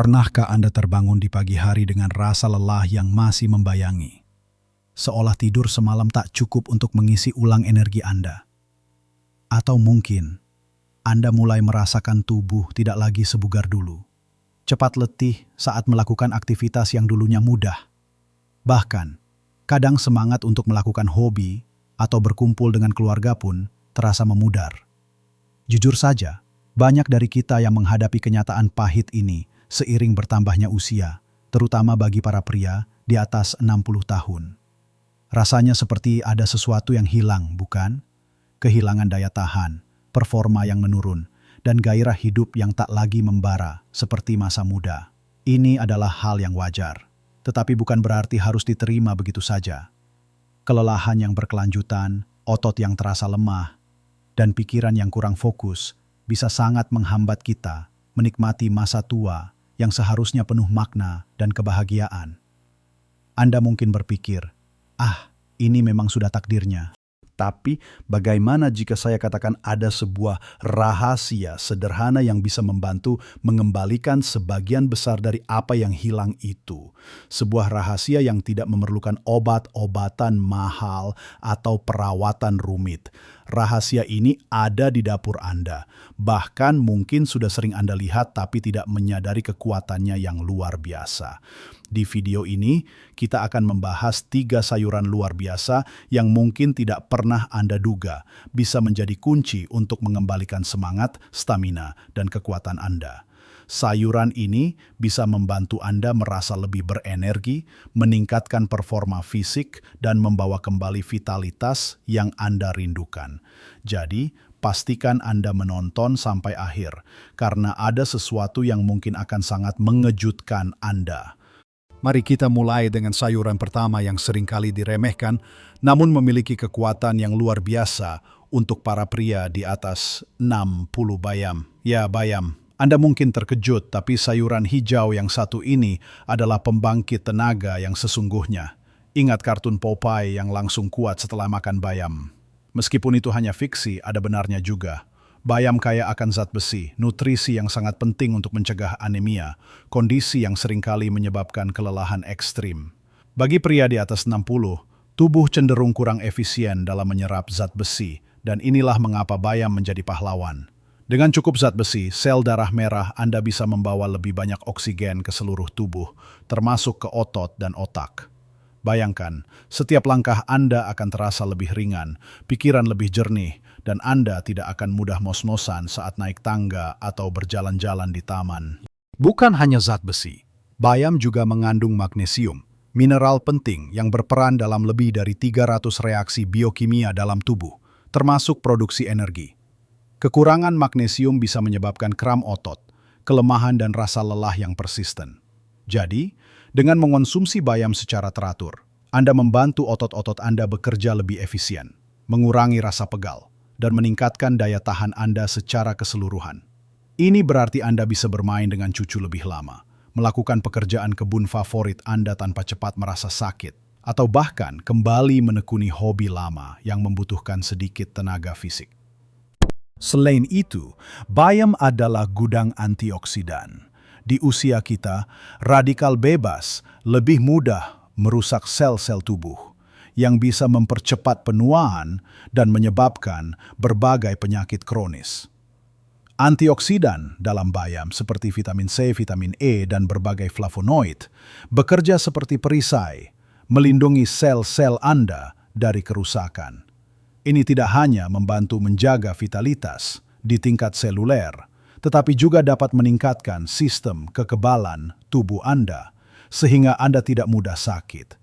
Pernahkah Anda terbangun di pagi hari dengan rasa lelah yang masih membayangi? Seolah tidur semalam tak cukup untuk mengisi ulang energi Anda. Atau mungkin Anda mulai merasakan tubuh tidak lagi sebugar dulu. Cepat letih saat melakukan aktivitas yang dulunya mudah. Bahkan, kadang semangat untuk melakukan hobi atau berkumpul dengan keluarga pun terasa memudar. Jujur saja, banyak dari kita yang menghadapi kenyataan pahit ini seiring bertambahnya usia, terutama bagi para pria di atas 60 tahun. Rasanya seperti ada sesuatu yang hilang, bukan? Kehilangan daya tahan, performa yang menurun, dan gairah hidup yang tak lagi membara seperti masa muda. Ini adalah hal yang wajar, tetapi bukan berarti harus diterima begitu saja. Kelelahan yang berkelanjutan, otot yang terasa lemah, dan pikiran yang kurang fokus bisa sangat menghambat kita menikmati masa tua yang seharusnya penuh makna dan kebahagiaan. Anda mungkin berpikir, ini memang sudah takdirnya. Tapi bagaimana jika saya katakan ada sebuah rahasia sederhana yang bisa membantu mengembalikan sebagian besar dari apa yang hilang itu? Sebuah rahasia yang tidak memerlukan obat-obatan mahal atau perawatan rumit. Rahasia ini ada di dapur Anda. Bahkan mungkin sudah sering Anda lihat tapi tidak menyadari kekuatannya yang luar biasa. Di video ini, kita akan membahas 3 sayuran luar biasa yang mungkin tidak pernah Anda duga bisa menjadi kunci untuk mengembalikan semangat, stamina, dan kekuatan Anda. Sayuran ini bisa membantu Anda merasa lebih berenergi, meningkatkan performa fisik, dan membawa kembali vitalitas yang Anda rindukan. Jadi, pastikan Anda menonton sampai akhir, karena ada sesuatu yang mungkin akan sangat mengejutkan Anda. Mari kita mulai dengan sayuran pertama yang seringkali diremehkan, namun memiliki kekuatan yang luar biasa untuk para pria di atas 60 bayam. Ya, bayam. Anda mungkin terkejut, tapi sayuran hijau yang satu ini adalah pembangkit tenaga yang sesungguhnya. Ingat kartun Popeye yang langsung kuat setelah makan bayam. Meskipun itu hanya fiksi, ada benarnya juga. Bayam kaya akan zat besi, nutrisi yang sangat penting untuk mencegah anemia, kondisi yang seringkali menyebabkan kelelahan ekstrim. Bagi pria di atas 60, tubuh cenderung kurang efisien dalam menyerap zat besi, dan inilah mengapa bayam menjadi pahlawan. Dengan cukup zat besi, sel darah merah Anda bisa membawa lebih banyak oksigen ke seluruh tubuh, termasuk ke otot dan otak. Bayangkan, setiap langkah Anda akan terasa lebih ringan, pikiran lebih jernih, dan Anda tidak akan mudah mos-mosan saat naik tangga atau berjalan-jalan di taman. Bukan hanya zat besi, bayam juga mengandung magnesium, mineral penting yang berperan dalam lebih dari 300 reaksi biokimia dalam tubuh, termasuk produksi energi. Kekurangan magnesium bisa menyebabkan kram otot, kelemahan dan rasa lelah yang persisten. Jadi, dengan mengonsumsi bayam secara teratur, Anda membantu otot-otot Anda bekerja lebih efisien, mengurangi rasa pegal, dan meningkatkan daya tahan Anda secara keseluruhan. Ini berarti Anda bisa bermain dengan cucu lebih lama, melakukan pekerjaan kebun favorit Anda tanpa cepat merasa sakit, atau bahkan kembali menekuni hobi lama yang membutuhkan sedikit tenaga fisik. Selain itu, bayam adalah gudang antioksidan. Di usia kita, radikal bebas lebih mudah merusak sel-sel tubuh yang bisa mempercepat penuaan dan menyebabkan berbagai penyakit kronis. Antioksidan dalam bayam seperti vitamin C, vitamin E, dan berbagai flavonoid bekerja seperti perisai, melindungi sel-sel Anda dari kerusakan. Ini tidak hanya membantu menjaga vitalitas di tingkat seluler, tetapi juga dapat meningkatkan sistem kekebalan tubuh Anda, sehingga Anda tidak mudah sakit.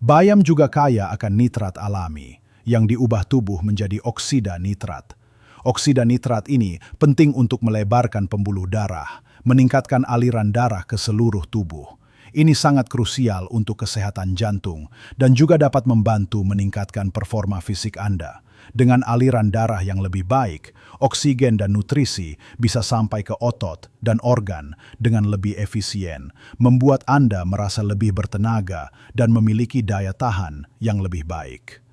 Bayam juga kaya akan nitrat alami, yang diubah tubuh menjadi oksida nitrat. Oksida nitrat ini penting untuk melebarkan pembuluh darah, meningkatkan aliran darah ke seluruh tubuh. Ini sangat krusial untuk kesehatan jantung dan juga dapat membantu meningkatkan performa fisik Anda. Dengan aliran darah yang lebih baik, oksigen dan nutrisi bisa sampai ke otot dan organ dengan lebih efisien, membuat Anda merasa lebih bertenaga dan memiliki daya tahan yang lebih baik.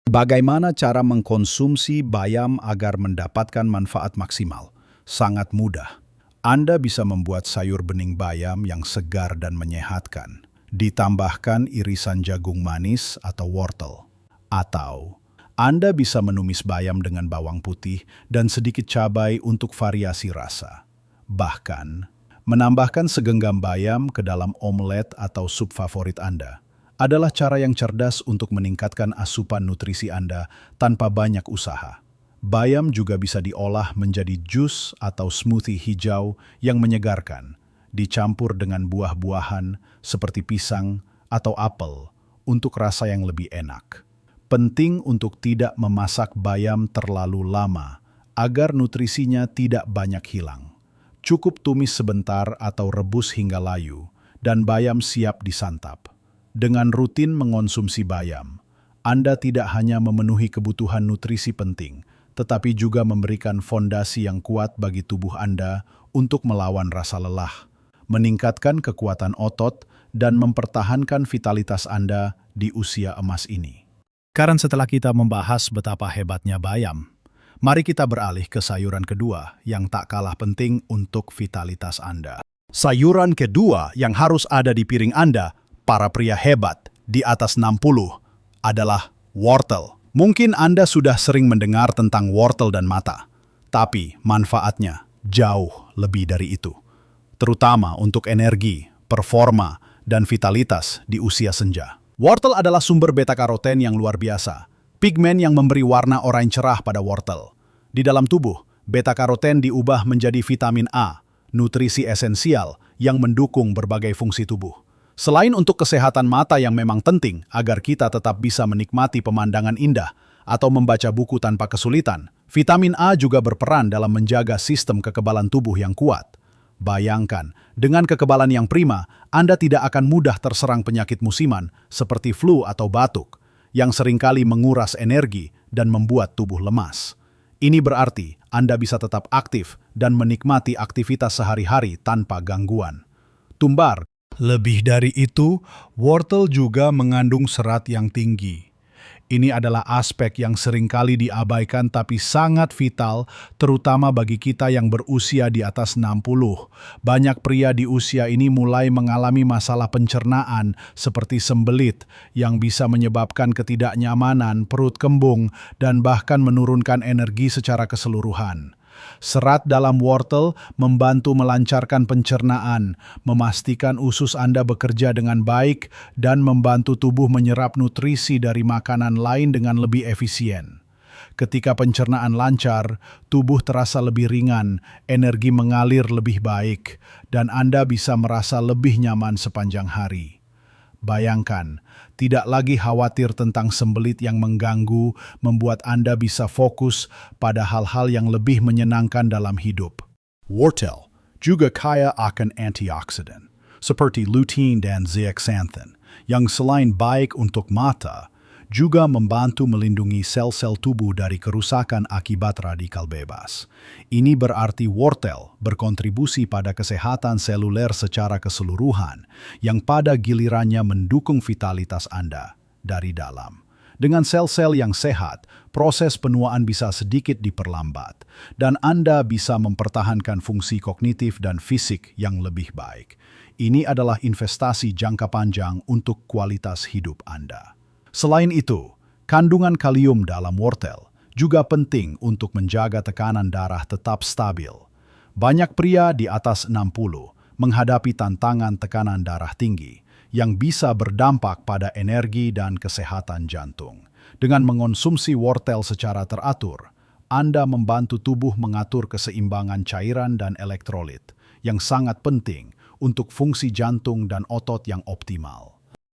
Bagaimana cara mengkonsumsi bayam agar mendapatkan manfaat maksimal? Sangat mudah. Anda bisa membuat sayur bening bayam yang segar dan menyehatkan. Ditambahkan irisan jagung manis atau wortel. Atau Anda bisa menumis bayam dengan bawang putih dan sedikit cabai untuk variasi rasa. Bahkan, menambahkan segenggam bayam ke dalam omelet atau sup favorit Anda adalah cara yang cerdas untuk meningkatkan asupan nutrisi Anda tanpa banyak usaha. Bayam juga bisa diolah menjadi jus atau smoothie hijau yang menyegarkan, dicampur dengan buah-buahan seperti pisang atau apel untuk rasa yang lebih enak. Penting untuk tidak memasak bayam terlalu lama agar nutrisinya tidak banyak hilang. Cukup tumis sebentar atau rebus hingga layu, dan bayam siap disantap. Dengan rutin mengonsumsi bayam, Anda tidak hanya memenuhi kebutuhan nutrisi penting, tetapi juga memberikan fondasi yang kuat bagi tubuh Anda untuk melawan rasa lelah, meningkatkan kekuatan otot, dan mempertahankan vitalitas Anda di usia emas ini. Karena setelah kita membahas betapa hebatnya bayam, mari kita beralih ke sayuran kedua yang tak kalah penting untuk vitalitas Anda. Sayuran kedua yang harus ada di piring Anda, para pria hebat di atas 60, adalah wortel. Mungkin Anda sudah sering mendengar tentang wortel dan mata, tapi manfaatnya jauh lebih dari itu. Terutama untuk energi, performa, dan vitalitas di usia senja. Wortel adalah sumber beta-karoten yang luar biasa, pigmen yang memberi warna oranye cerah pada wortel. Di dalam tubuh, beta-karoten diubah menjadi vitamin A, nutrisi esensial yang mendukung berbagai fungsi tubuh. Selain untuk kesehatan mata yang memang penting agar kita tetap bisa menikmati pemandangan indah atau membaca buku tanpa kesulitan, vitamin A juga berperan dalam menjaga sistem kekebalan tubuh yang kuat. Bayangkan, dengan kekebalan yang prima, Anda tidak akan mudah terserang penyakit musiman seperti flu atau batuk, yang seringkali menguras energi dan membuat tubuh lemas. Ini berarti Anda bisa tetap aktif dan menikmati aktivitas sehari-hari tanpa gangguan. Tumbar. Lebih dari itu, wortel juga mengandung serat yang tinggi. Ini adalah aspek yang seringkali diabaikan tapi sangat vital, terutama bagi kita yang berusia di atas 60. Banyak pria di usia ini mulai mengalami masalah pencernaan seperti sembelit yang bisa menyebabkan ketidaknyamanan, perut kembung, dan bahkan menurunkan energi secara keseluruhan. Serat dalam wortel membantu melancarkan pencernaan, memastikan usus Anda bekerja dengan baik, dan membantu tubuh menyerap nutrisi dari makanan lain dengan lebih efisien. Ketika pencernaan lancar, tubuh terasa lebih ringan, energi mengalir lebih baik, dan Anda bisa merasa lebih nyaman sepanjang hari. Bayangkan, tidak lagi khawatir tentang sembelit yang mengganggu, membuat Anda bisa fokus pada hal-hal yang lebih menyenangkan dalam hidup. Wortel juga kaya akan antioksidan, seperti lutein dan zeaxanthin, yang selain baik untuk mata, juga membantu melindungi sel-sel tubuh dari kerusakan akibat radikal bebas. Ini berarti wortel berkontribusi pada kesehatan seluler secara keseluruhan, yang pada gilirannya mendukung vitalitas Anda dari dalam. Dengan sel-sel yang sehat, proses penuaan bisa sedikit diperlambat, dan Anda bisa mempertahankan fungsi kognitif dan fisik yang lebih baik. Ini adalah investasi jangka panjang untuk kualitas hidup Anda. Selain itu, kandungan kalium dalam wortel juga penting untuk menjaga tekanan darah tetap stabil. Banyak pria di atas 60 menghadapi tantangan tekanan darah tinggi yang bisa berdampak pada energi dan kesehatan jantung. Dengan mengonsumsi wortel secara teratur, Anda membantu tubuh mengatur keseimbangan cairan dan elektrolit yang sangat penting untuk fungsi jantung dan otot yang optimal.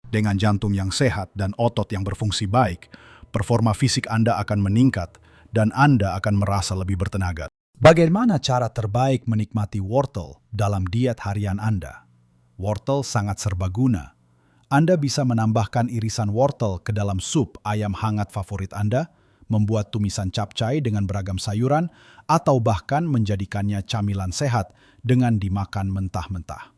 Dengan jantung yang sehat dan otot yang berfungsi baik, performa fisik Anda akan meningkat dan Anda akan merasa lebih bertenaga. Bagaimana cara terbaik menikmati wortel dalam diet harian Anda? Wortel sangat serbaguna. Anda bisa menambahkan irisan wortel ke dalam sup ayam hangat favorit Anda, membuat tumisan capcay dengan beragam sayuran, atau bahkan menjadikannya camilan sehat dengan dimakan mentah-mentah.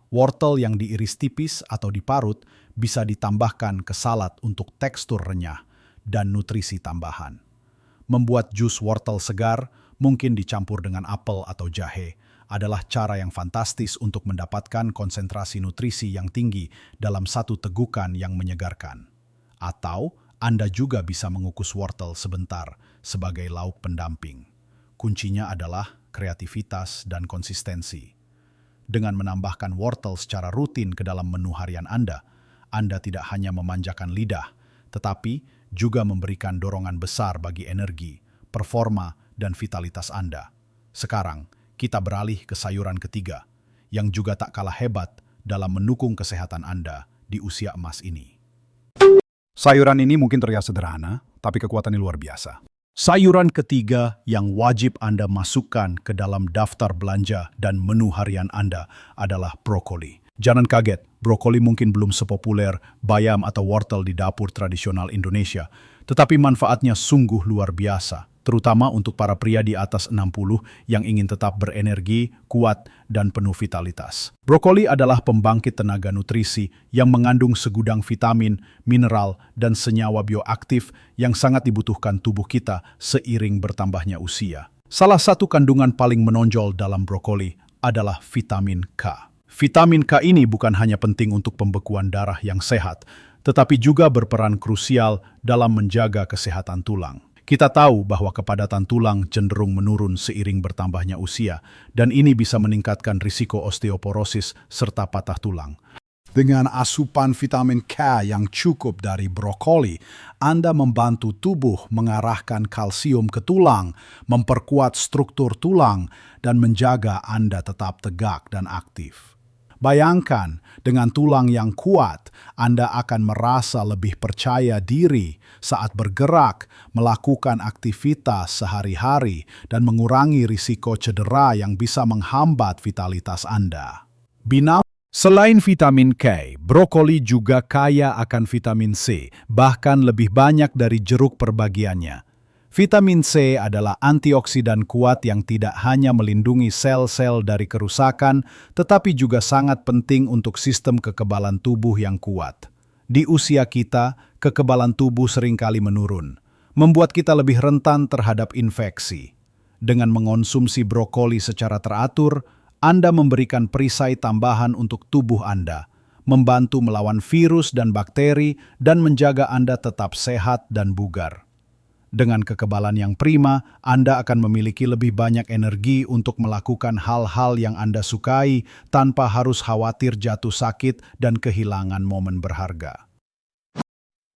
Wortel yang diiris tipis atau diparut bisa ditambahkan ke salad untuk tekstur renyah dan nutrisi tambahan. Membuat jus wortel segar, mungkin dicampur dengan apel atau jahe, adalah cara yang fantastis untuk mendapatkan konsentrasi nutrisi yang tinggi dalam satu tegukan yang menyegarkan. Atau Anda juga bisa mengukus wortel sebentar sebagai lauk pendamping. Kuncinya adalah kreativitas dan konsistensi. Dengan menambahkan wortel secara rutin ke dalam menu harian Anda tidak hanya memanjakan lidah, tetapi juga memberikan dorongan besar bagi energi, performa, dan vitalitas Anda. Sekarang, kita beralih ke sayuran ketiga, yang juga tak kalah hebat dalam mendukung kesehatan Anda di usia emas ini. Sayuran ini mungkin terlihat sederhana, tapi kekuatannya luar biasa. Sayuran ketiga yang wajib Anda masukkan ke dalam daftar belanja dan menu harian Anda adalah brokoli. Jangan kaget, brokoli mungkin belum sepopuler bayam atau wortel di dapur tradisional Indonesia, tetapi manfaatnya sungguh luar biasa, terutama untuk para pria di atas 60 yang ingin tetap berenergi, kuat, dan penuh vitalitas. Brokoli adalah pembangkit tenaga nutrisi yang mengandung segudang vitamin, mineral, dan senyawa bioaktif yang sangat dibutuhkan tubuh kita seiring bertambahnya usia. Salah satu kandungan paling menonjol dalam brokoli adalah vitamin K. Vitamin K ini bukan hanya penting untuk pembekuan darah yang sehat, tetapi juga berperan krusial dalam menjaga kesehatan tulang. Kita tahu bahwa kepadatan tulang cenderung menurun seiring bertambahnya usia, dan ini bisa meningkatkan risiko osteoporosis serta patah tulang. Dengan asupan vitamin K yang cukup dari brokoli, Anda membantu tubuh mengarahkan kalsium ke tulang, memperkuat struktur tulang, dan menjaga Anda tetap tegak dan aktif. Bayangkan, dengan tulang yang kuat, Anda akan merasa lebih percaya diri saat bergerak, melakukan aktivitas sehari-hari, dan mengurangi risiko cedera yang bisa menghambat vitalitas Anda. Selain vitamin K, brokoli juga kaya akan vitamin C, bahkan lebih banyak dari jeruk perbagiannya. Vitamin C adalah antioksidan kuat yang tidak hanya melindungi sel-sel dari kerusakan, tetapi juga sangat penting untuk sistem kekebalan tubuh yang kuat. Di usia kita, kekebalan tubuh seringkali menurun, membuat kita lebih rentan terhadap infeksi. Dengan mengonsumsi brokoli secara teratur, Anda memberikan perisai tambahan untuk tubuh Anda, membantu melawan virus dan bakteri, dan menjaga Anda tetap sehat dan bugar. Dengan kekebalan yang prima, Anda akan memiliki lebih banyak energi untuk melakukan hal-hal yang Anda sukai tanpa harus khawatir jatuh sakit dan kehilangan momen berharga.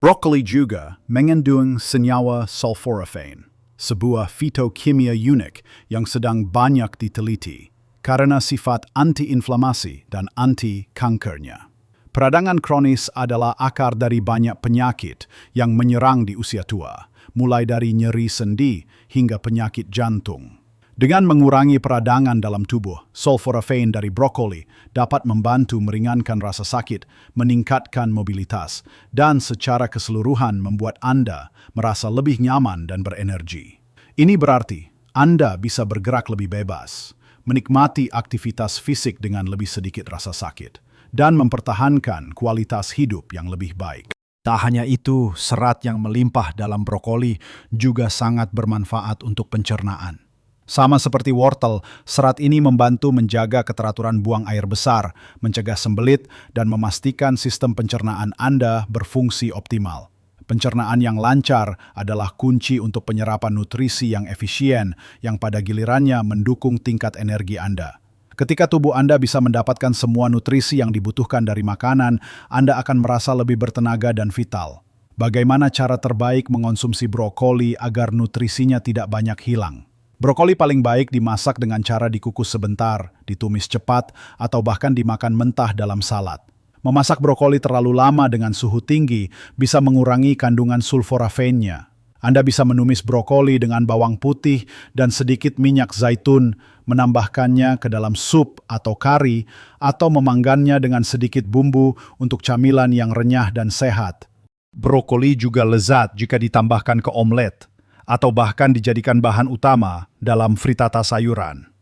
Brokoli juga mengandung senyawa sulforaphane, sebuah fitokimia unik yang sedang banyak diteliti karena sifat anti-inflamasi dan anti-kankernya. Peradangan kronis adalah akar dari banyak penyakit yang menyerang di usia tua, mulai dari nyeri sendi hingga penyakit jantung. Dengan mengurangi peradangan dalam tubuh, sulforaphane dari brokoli dapat membantu meringankan rasa sakit, meningkatkan mobilitas, dan secara keseluruhan membuat Anda merasa lebih nyaman dan berenergi. Ini berarti Anda bisa bergerak lebih bebas, menikmati aktivitas fisik dengan lebih sedikit rasa sakit, dan mempertahankan kualitas hidup yang lebih baik. Tak hanya itu, serat yang melimpah dalam brokoli juga sangat bermanfaat untuk pencernaan. Sama seperti wortel, serat ini membantu menjaga keteraturan buang air besar, mencegah sembelit, dan memastikan sistem pencernaan Anda berfungsi optimal. Pencernaan yang lancar adalah kunci untuk penyerapan nutrisi yang efisien, yang pada gilirannya mendukung tingkat energi Anda. Ketika tubuh Anda bisa mendapatkan semua nutrisi yang dibutuhkan dari makanan, Anda akan merasa lebih bertenaga dan vital. Bagaimana cara terbaik mengonsumsi brokoli agar nutrisinya tidak banyak hilang? Brokoli paling baik dimasak dengan cara dikukus sebentar, ditumis cepat, atau bahkan dimakan mentah dalam salad. Memasak brokoli terlalu lama dengan suhu tinggi bisa mengurangi kandungan sulforaphane-nya. Anda bisa menumis brokoli dengan bawang putih dan sedikit minyak zaitun, menambahkannya ke dalam sup atau kari, atau memanggannya dengan sedikit bumbu untuk camilan yang renyah dan sehat. Brokoli juga lezat jika ditambahkan ke omelet, atau bahkan dijadikan bahan utama dalam frittata sayuran.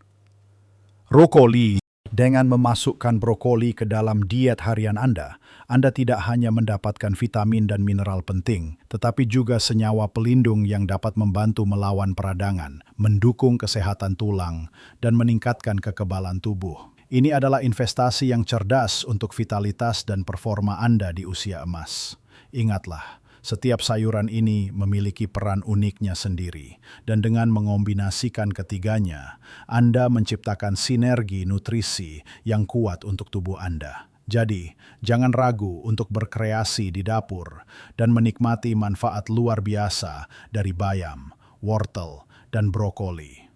Brokoli Dengan memasukkan brokoli ke dalam diet harian Anda tidak hanya mendapatkan vitamin dan mineral penting, tetapi juga senyawa pelindung yang dapat membantu melawan peradangan, mendukung kesehatan tulang, dan meningkatkan kekebalan tubuh. Ini adalah investasi yang cerdas untuk vitalitas dan performa Anda di usia emas. Ingatlah, setiap sayuran ini memiliki peran uniknya sendiri, dan dengan mengombinasikan ketiganya, Anda menciptakan sinergi nutrisi yang kuat untuk tubuh Anda. Jadi, jangan ragu untuk berkreasi di dapur dan menikmati manfaat luar biasa dari bayam, wortel, dan brokoli.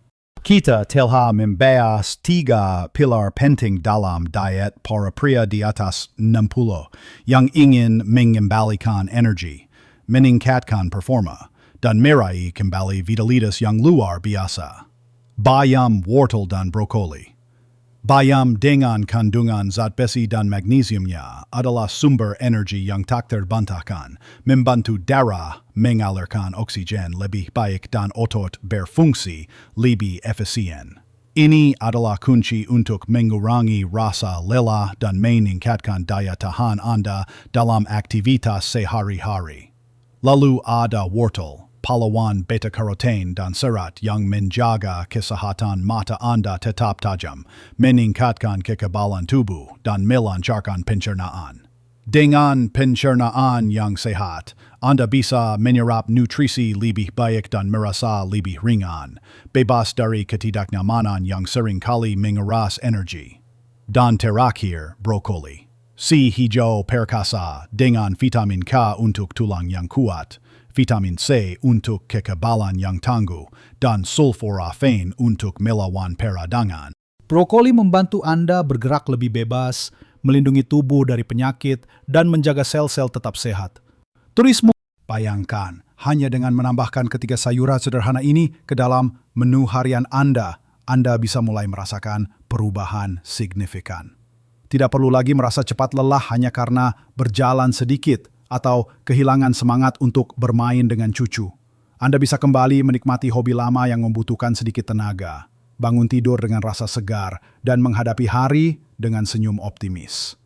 Kita telah membahas 3 pilar penting dalam diet para pria di atas 60 yang ingin mengembalikan energi, meningkatkan performa, dan meraih kembali vitalitas yang luar biasa. Bayam, wortel, dan brokoli. Bayam dengan kandungan zat besi dan magnesiumnya adalah sumber energi yang tak terbantahkan, membantu darah mengalirkan oksigen lebih baik dan otot berfungsi lebih efisien. Ini adalah kunci untuk mengurangi rasa lelah dan meningkatkan daya tahan Anda dalam aktivitas sehari-hari. Lalu ada wortel, pahlawan beta-carotene dan serat yang menjaga kesehatan mata Anda tetap tajam, meningkatkan kekebalan tubuh, dan melancarkan pencernaan. Dengan pencernaan yang sehat, Anda bisa menyerap nutrisi lebih baik dan merasa lebih ringan, bebas dari ketidaknyamanan yang seringkali menguras energi. Dan terakhir, brokoli. Si hijau perkasa dengan vitamin K untuk tulang yang kuat, vitamin C untuk kekebalan yang tangguh, dan sulforaphane untuk melawan peradangan. Brokoli membantu Anda bergerak lebih bebas, melindungi tubuh dari penyakit, dan menjaga sel-sel tetap sehat. Turisme. Bayangkan, hanya dengan menambahkan ketiga sayuran sederhana ini ke dalam menu harian Anda bisa mulai merasakan perubahan signifikan. Tidak perlu lagi merasa cepat lelah hanya karena berjalan sedikit atau kehilangan semangat untuk bermain dengan cucu. Anda bisa kembali menikmati hobi lama yang membutuhkan sedikit tenaga, bangun tidur dengan rasa segar, dan menghadapi hari dengan senyum optimis.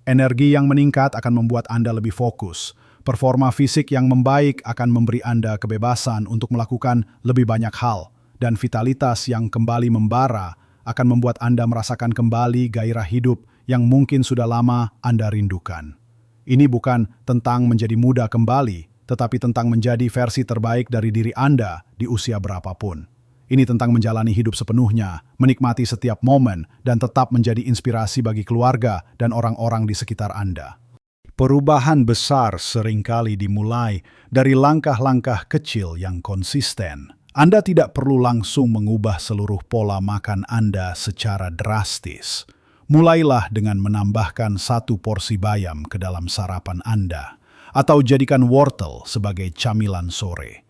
Energi yang meningkat akan membuat Anda lebih fokus. Performa fisik yang membaik akan memberi Anda kebebasan untuk melakukan lebih banyak hal, dan vitalitas yang kembali membara akan membuat Anda merasakan kembali gairah hidup yang mungkin sudah lama Anda rindukan. Ini bukan tentang menjadi muda kembali, tetapi tentang menjadi versi terbaik dari diri Anda di usia berapapun. Ini tentang menjalani hidup sepenuhnya, menikmati setiap momen, dan tetap menjadi inspirasi bagi keluarga dan orang-orang di sekitar Anda. Perubahan besar seringkali dimulai dari langkah-langkah kecil yang konsisten. Anda tidak perlu langsung mengubah seluruh pola makan Anda secara drastis. Mulailah dengan menambahkan 1 porsi bayam ke dalam sarapan Anda, atau jadikan wortel sebagai camilan sore.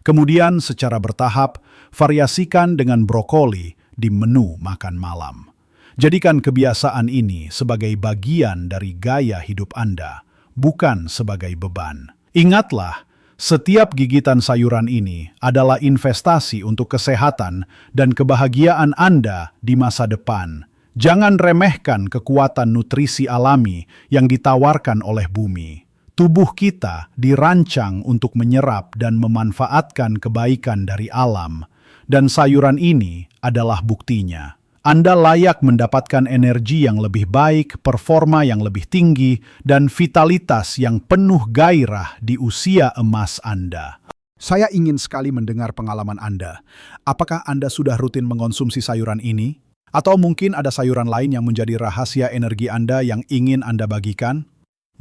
Kemudian secara bertahap, variasikan dengan brokoli di menu makan malam. Jadikan kebiasaan ini sebagai bagian dari gaya hidup Anda, bukan sebagai beban. Ingatlah, setiap gigitan sayuran ini adalah investasi untuk kesehatan dan kebahagiaan Anda di masa depan. Jangan remehkan kekuatan nutrisi alami yang ditawarkan oleh bumi. Tubuh kita dirancang untuk menyerap dan memanfaatkan kebaikan dari alam, dan sayuran ini adalah buktinya. Anda layak mendapatkan energi yang lebih baik, performa yang lebih tinggi, dan vitalitas yang penuh gairah di usia emas Anda. Saya ingin sekali mendengar pengalaman Anda. Apakah Anda sudah rutin mengonsumsi sayuran ini? Atau mungkin ada sayuran lain yang menjadi rahasia energi Anda yang ingin Anda bagikan?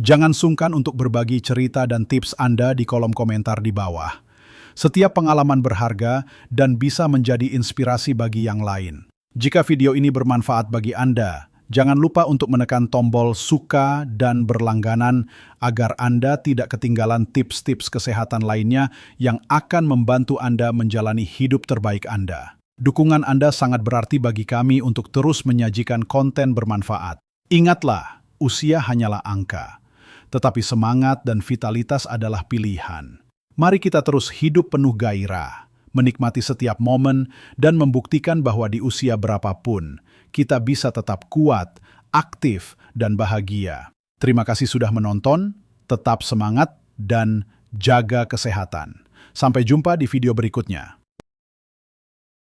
Jangan sungkan untuk berbagi cerita dan tips Anda di kolom komentar di bawah. Setiap pengalaman berharga dan bisa menjadi inspirasi bagi yang lain. Jika video ini bermanfaat bagi Anda, jangan lupa untuk menekan tombol suka dan berlangganan agar Anda tidak ketinggalan tips-tips kesehatan lainnya yang akan membantu Anda menjalani hidup terbaik Anda. Dukungan Anda sangat berarti bagi kami untuk terus menyajikan konten bermanfaat. Ingatlah, usia hanyalah angka, tetapi semangat dan vitalitas adalah pilihan. Mari kita terus hidup penuh gairah, menikmati setiap momen, dan membuktikan bahwa di usia berapapun, kita bisa tetap kuat, aktif, dan bahagia. Terima kasih sudah menonton, tetap semangat, dan jaga kesehatan. Sampai jumpa di video berikutnya.